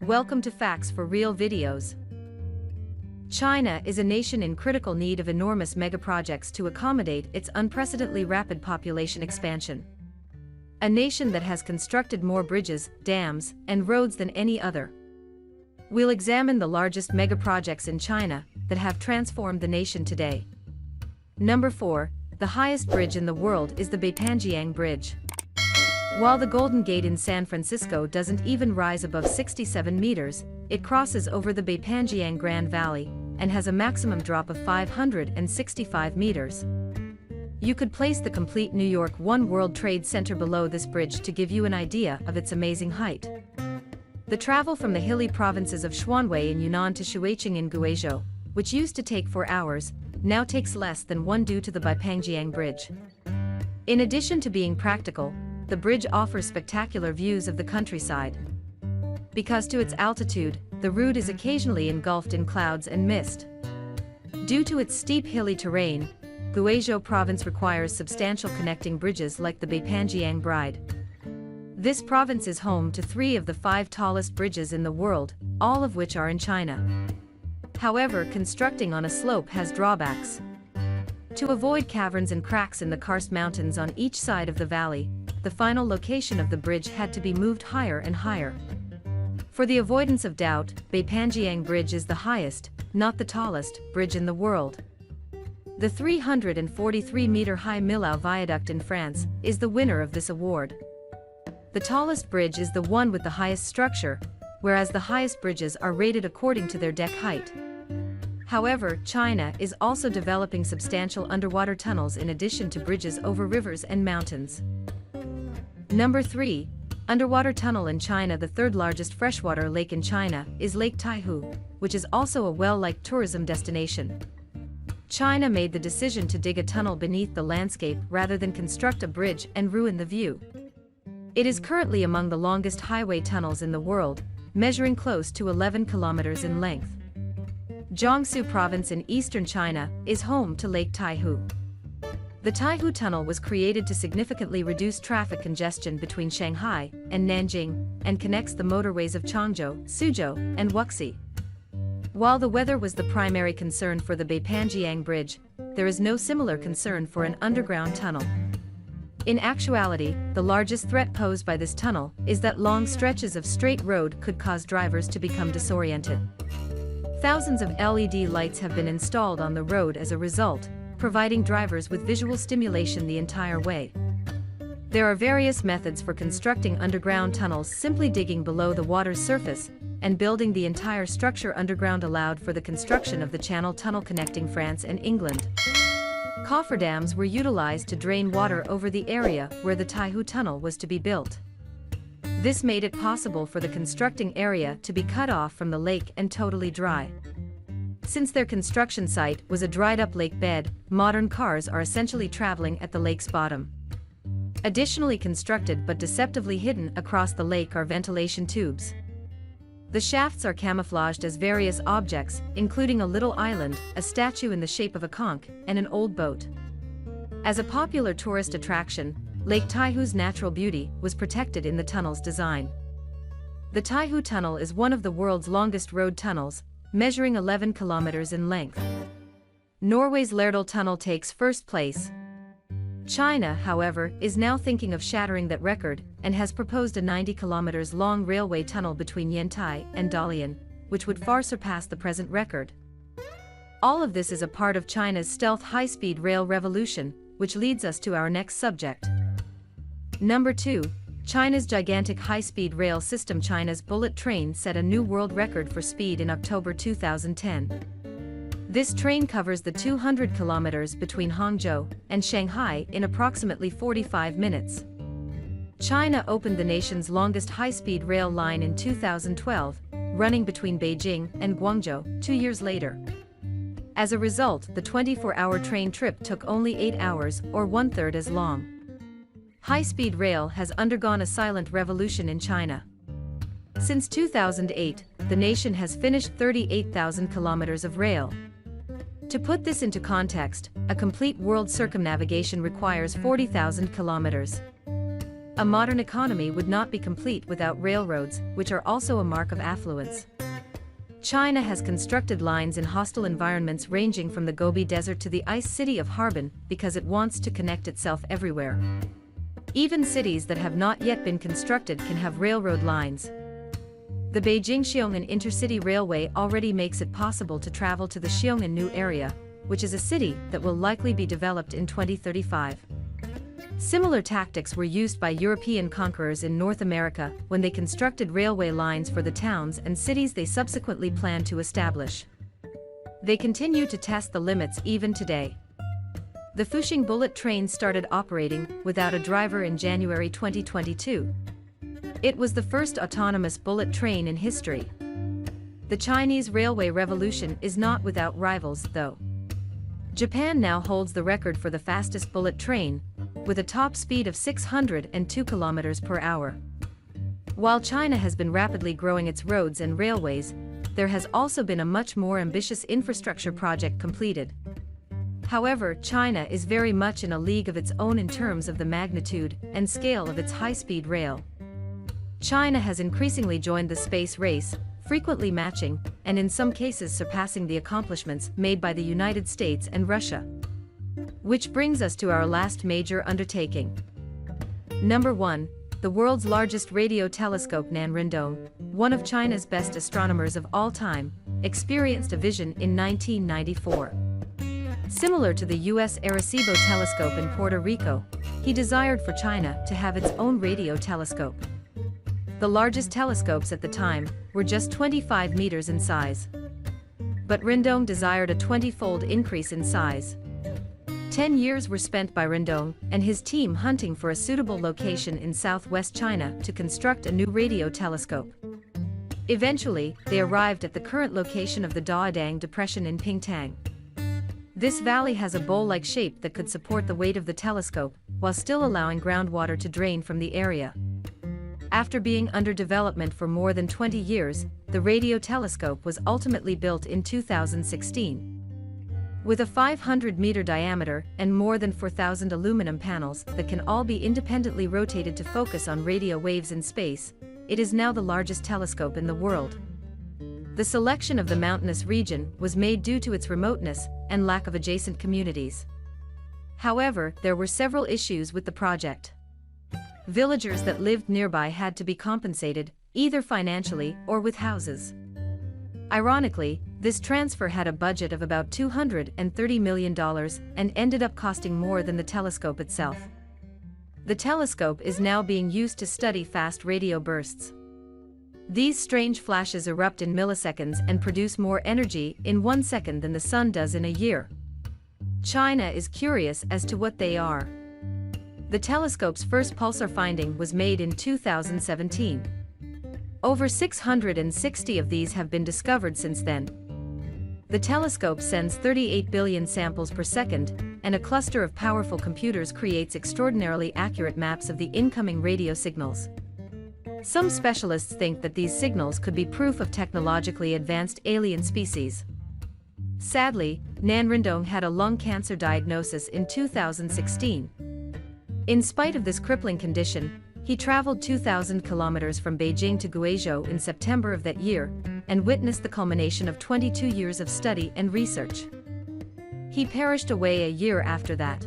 Welcome to Facts for Real videos. China is a nation in critical need of enormous megaprojects to accommodate its unprecedentedly rapid population expansion. A nation that has constructed more bridges, dams, and roads than any other. We'll examine the largest megaprojects in China that have transformed the nation today. Number 4. The highest bridge in the world is the Beipanjiang Bridge. While the Golden Gate in San Francisco doesn't even rise above 67 meters, it crosses over the Beipanjiang Grand Valley and has a maximum drop of 565 meters. You could place the complete New York One World Trade Center below this bridge to give you an idea of its amazing height. The travel from the hilly provinces of Shuanwei in Yunnan to Shuiqing in Guizhou, which used to take 4 hours, now takes less than one due to the Beipanjiang Bridge. In addition to being practical, the bridge offers spectacular views of the countryside. Because to its altitude, the route is occasionally engulfed in clouds and mist. Due to its steep hilly terrain, Guizhou province requires substantial connecting bridges like the Beipanjiang Bridge. This province is home to 3 of the 5 tallest bridges in the world, all of which are in China. However, constructing on a slope has drawbacks. To avoid caverns and cracks in the karst mountains on each side of the valley, the final location of the bridge had to be moved higher and higher. For the avoidance of doubt, Beipanjiang Bridge is the highest, not the tallest, bridge in the world. The 343-meter-high Millau Viaduct in France is the winner of this award. The tallest bridge is the one with the highest structure, whereas the highest bridges are rated according to their deck height. However, China is also developing substantial underwater tunnels in addition to bridges over rivers and mountains. Number 3. Underwater tunnel in China. The third largest freshwater lake in China is Lake Taihu, which is also a well-liked tourism destination. China made the decision to dig a tunnel beneath the landscape rather than construct a bridge and ruin the view. It is currently among the longest highway tunnels in the world, measuring close to 11 kilometers in length. Jiangsu province in eastern China is home to Lake Taihu. The Taihu Tunnel was created to significantly reduce traffic congestion between Shanghai and Nanjing and connects the motorways of Changzhou, Suzhou, and Wuxi. While the weather was the primary concern for the Beipanjiang Bridge, there is no similar concern for an underground tunnel. In actuality, the largest threat posed by this tunnel is that long stretches of straight road could cause drivers to become disoriented. Thousands of LED lights have been installed on the road as a result, providing drivers with visual stimulation the entire way. There are various methods for constructing underground tunnels. Simply digging below the water's surface and building the entire structure underground allowed for the construction of the Channel Tunnel connecting France and England. Cofferdams were utilized to drain water over the area where the Taihu Tunnel was to be built. This made it possible for the constructing area to be cut off from the lake and totally dry. Since their construction site was a dried-up lake bed, modern cars are essentially traveling at the lake's bottom. Additionally, constructed but deceptively hidden across the lake are ventilation tubes. The shafts are camouflaged as various objects, including a little island, a statue in the shape of a conch, and an old boat. As a popular tourist attraction, Lake Taihu's natural beauty was protected in the tunnel's design. The Taihu Tunnel is one of the world's longest road tunnels, measuring 11 kilometers in length. Norway's Lærdal Tunnel takes first place. China, however, is now thinking of shattering that record and has proposed a 90 kilometers long railway tunnel between Yantai and Dalian, which would far surpass the present record. All of this is a part of China's stealth high-speed rail revolution, which leads us to our next subject. Number 2. China's gigantic high-speed rail system. China's bullet train set a new world record for speed in October 2010. This train covers the 200 kilometers between Hangzhou and Shanghai in approximately 45 minutes. China opened the nation's longest high-speed rail line in 2012, running between Beijing and Guangzhou 2 years later. As a result, the 24-hour train trip took only 8 hours, or one-third as long. High-speed rail has undergone a silent revolution in China. Since 2008, the nation has finished 38,000 kilometers of rail. To put this into context, a complete world circumnavigation requires 40,000 kilometers. A modern economy would not be complete without railroads, which are also a mark of affluence. China has constructed lines in hostile environments ranging from the Gobi Desert to the ice city of Harbin because it wants to connect itself everywhere. Even cities that have not yet been constructed can have railroad lines. The Beijing-Xiong'an Intercity Railway already makes it possible to travel to the Xiong'an New Area, which is a city that will likely be developed in 2035. Similar tactics were used by European conquerors in North America when they constructed railway lines for the towns and cities they subsequently planned to establish. They continue to test the limits even today. The Fuxing bullet train started operating without a driver in January 2022. It was the first autonomous bullet train in history. The Chinese railway revolution is not without rivals, though. Japan now holds the record for the fastest bullet train, with a top speed of 602 kilometers per hour. While China has been rapidly growing its roads and railways, there has also been a much more ambitious infrastructure project completed. However, China is very much in a league of its own in terms of the magnitude and scale of its high-speed rail. China has increasingly joined the space race, frequently matching, and in some cases surpassing the accomplishments made by the United States and Russia. Which brings us to our last major undertaking. Number 1. The world's largest radio telescope Nanrindong, one of China's best astronomers of all time, experienced a vision in 1994. Similar to the US Arecibo telescope in Puerto Rico, he desired for China to have its own radio telescope. The largest telescopes at the time were just 25 meters in size. But Rindong desired a 20-fold increase in size. 10 years were spent by Rindong and his team hunting for a suitable location in southwest China to construct a new radio telescope. Eventually, they arrived at the current location of the Daodang Depression in Pingtang. This valley has a bowl-like shape that could support the weight of the telescope, while still allowing groundwater to drain from the area. After being under development for more than 20 years, the radio telescope was ultimately built in 2016. With a 500-meter diameter and more than 4,000 aluminum panels that can all be independently rotated to focus on radio waves in space, it is now the largest telescope in the world. The selection of the mountainous region was made due to its remoteness and lack of adjacent communities. However, there were several issues with the project. Villagers that lived nearby had to be compensated, either financially or with houses. Ironically, this transfer had a budget of about $230 million and ended up costing more than the telescope itself. The telescope is now being used to study fast radio bursts. These strange flashes erupt in milliseconds and produce more energy in 1 second than the sun does in a year. China is curious as to what they are. The telescope's first pulsar finding was made in 2017. Over 660 of these have been discovered since then. The telescope sends 38 billion samples per second, and a cluster of powerful computers creates extraordinarily accurate maps of the incoming radio signals. Some specialists think that these signals could be proof of technologically advanced alien species. Sadly, Nanrindong had a lung cancer diagnosis in 2016. In spite of this crippling condition, he traveled 2,000 kilometers from Beijing to Guizhou in September of that year, and witnessed the culmination of 22 years of study and research. He perished away a year after that.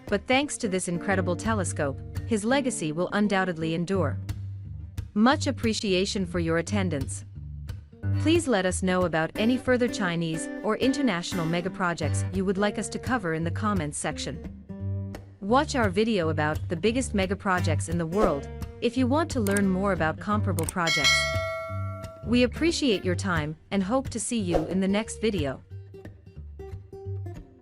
But thanks to this incredible telescope, his legacy will undoubtedly endure. Much appreciation for your attendance. Please let us know about any further Chinese or international megaprojects you would like us to cover in the comments section. Watch our video about the biggest megaprojects in the world if you want to learn more about comparable projects. We appreciate your time and hope to see you in the next video.